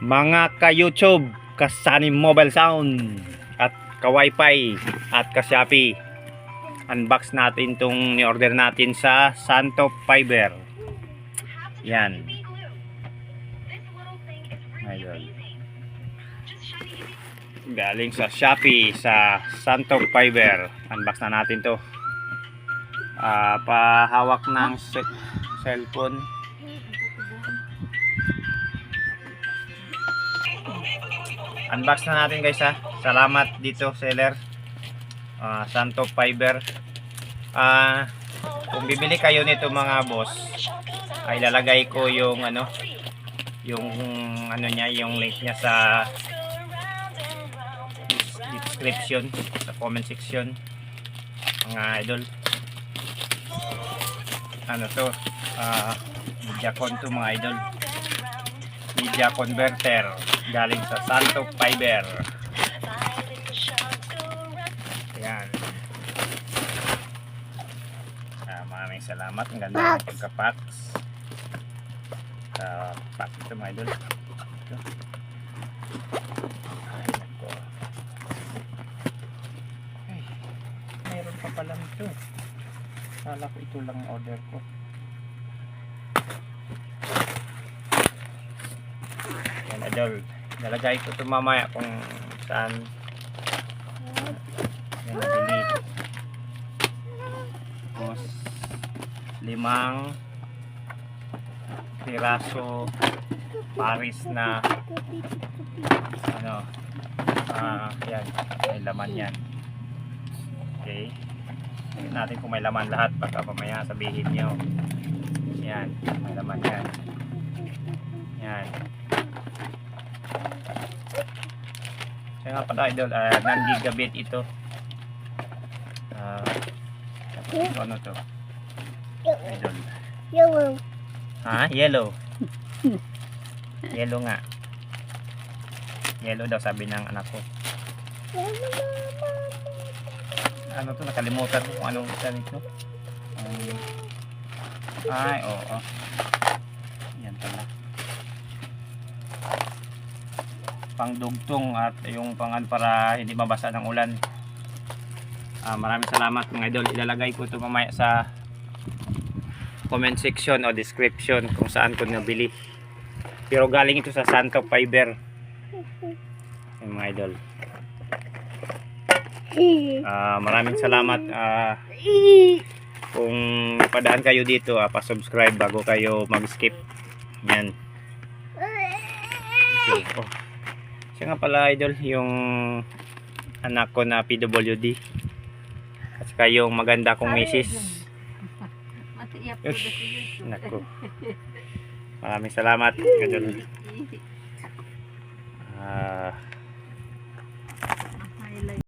Mga ka-YouTube, ka-Sunny Mobile Sound at ka-Wi-Fi at ka-Shopee, unbox natin itong ni-order natin sa Santo Fiber. Yan. Ayun. Galing sa Shopee sa Santo Fiber. Unbox na natin to. Pahawak ng cellphone. Unbox na natin guys ha. Salamat dito seller, Santo Fiber. Kung bibili kayo nito mga boss, ay lalagay ko yung yung niya, yung link niya sa description, sa comment section mga idol. Mediacon to mga idol, media converter galing sa Santo Fiber. Yan. Maraming salamat. Ang ganda ng pagka-packs. Pack ito mga idol. Ito. Ay, mayroon pa pala ito. Kala ko ito lang order ko. Yan idol. Nalagay ko ito mamaya kung saan yan nabili. Tapos 5 piraso Paris na yan, may laman yan. Okay, tingnan natin kung may laman lahat, baka mamaya sabihin nyo yan, may laman yan. Yan. Kaya nga pala idol, non-gigabit ito. Ano to idol? Yellow. Ha? Yellow. Yellow nga. Yellow daw sabi ng anak ko. Ano to? Nakalimutan ko kung anong isa nito. Ay, oo. Yan pala. Pangdugtong at yung pangan para hindi mabasa ng ulan. Maraming salamat mga idol. Ilalagay ko ito mamaya sa comment section o description kung saan ko nabili. Pero galing ito sa Santo Fiber. Yung mga idol. Maraming salamat. Kung padaan kayo dito, pa-subscribe bago kayo mag-skip. Yan. Okay. Siya nga pala idol, yung anak ko na PWD. At saka yung maganda kong misis. Naku. Maraming salamat idol.